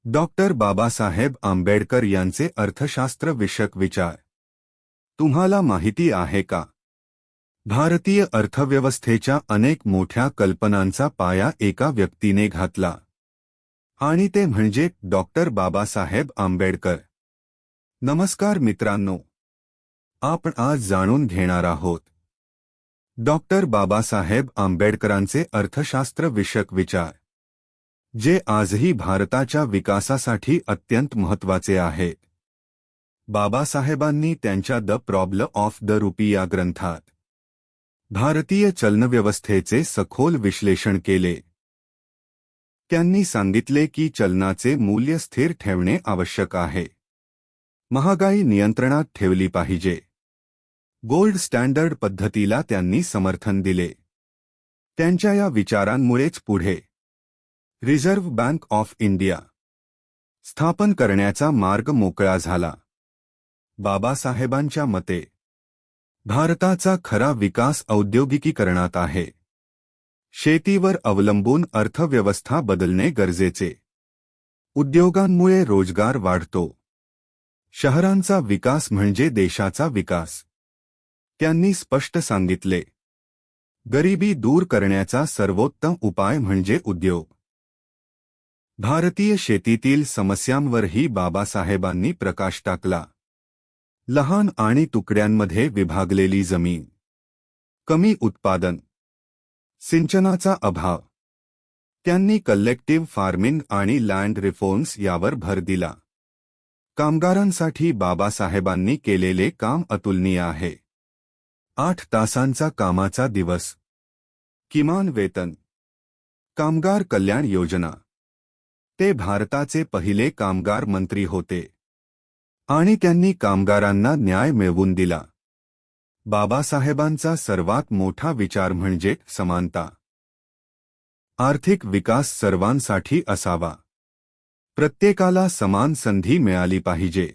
Doctor Babasaheb Ambedkar यांचे अर्थशास्त्र विषयक विचार तुम्हाला माहिती आहे का? भारतीय अर्थव्यवस्थेच्या अनेक मोठ्या कल्पनांचा पाया एका व्यक्तीने घातला आणि ते म्हणजे डॉक्टर बाबासाहेब आंबेडकर. नमस्कार मित्रांनो, आपण आज जाणून घेणार आहोत डॉक्टर बाबासाहेब आंबेडकरांचे अर्थशास्त्र विषयक विचार, जे आजही भारताच्या विकासासाठी अत्यंत महत्त्वाचे आहेत. बाबासाहेबांनी त्यांच्या the problem of the rupee या ग्रंथात भारतीय चलनव्यवस्थेचे सखोल विश्लेषण केले. त्यांनी सांगितले की चलनाचे मूल्य स्थिर ठेवणे आवश्यक आहे, महागाई नियंत्रणात ठेवली पाहिजे. गोल्ड स्टँडर्ड पद्धतीला त्यांनी समर्थन दिले. त्यांच्या या विचारांमुळेच पुढे रिझर्व्ह बँक ऑफ इंडिया स्थापन करण्याचा मार्ग मोकळा झाला. बाबासाहेबांच्या मते भारताचा खरा विकास औद्योगिकीकरणात आहे. शेतीवर अवलंबून अर्थव्यवस्था बदलणे गरजेचे. उद्योगांमुळे रोजगार वाढतो. शहरांचा विकास म्हणजे देशाचा विकास. त्यांनी स्पष्ट सांगितले, गरिबी दूर करण्याचा सर्वोत्तम उपाय म्हणजे उद्योग. भारतीय शेतीतील समस्यांवरही बाबासाहेबांनी प्रकाश टाकला. लहान आणि तुकड्यांमध्ये विभागलेली जमीन, कमी उत्पादन, सिंचनाचा अभाव. त्यांनी कलेक्टिव्ह फार्मिंग आणि लँड रिफॉर्म्स यावर भर दिला. कामगारांसाठी बाबासाहेबांनी केलेले काम अतुलनीय आहे. 8 तासांचा कामाचा दिवस, किमान वेतन, कामगार कल्याण योजना. ते भारताचे पहिले कामगार मंत्री होते आणि त्यांनी कामगारांना न्याय मिळवून दिला. बाबासाहेबांचा सर्वात मोठा विचार म्हणजे समानता. आर्थिक विकास सर्वांसाठी असावा. प्रत्येकाला समान संधी मिळाली पाहिजे.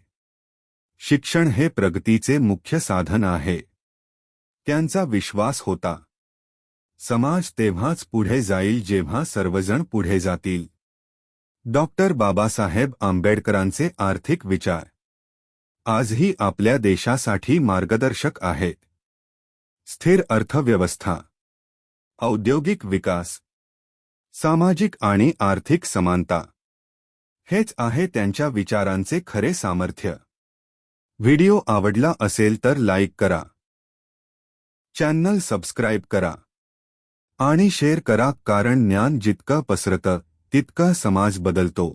शिक्षण हे प्रगतीचे मुख्य साधन आहे. त्यांचा विश्वास होता, समाज तेव्हाच पुढे जाईल जेव्हा सर्वजण पुढे जातील. डॉक्टर बाबासाहेब आंबेडकरांचे आर्थिक विचार आजही आपल्या देशासाठी मार्गदर्शक आहेत. स्थिर अर्थव्यवस्था, औद्योगिक विकास, सामाजिक आणि आर्थिक समानता, हेच आहे त्यांच्या विचारांचे खरे सामर्थ्य. व्हिडिओ आवडला असेल तर लाईक करा, चॅनल सबस्क्राईब करा आणि शेअर करा, कारण ज्ञान जितकं पसरतं तितका समाज बदलतो.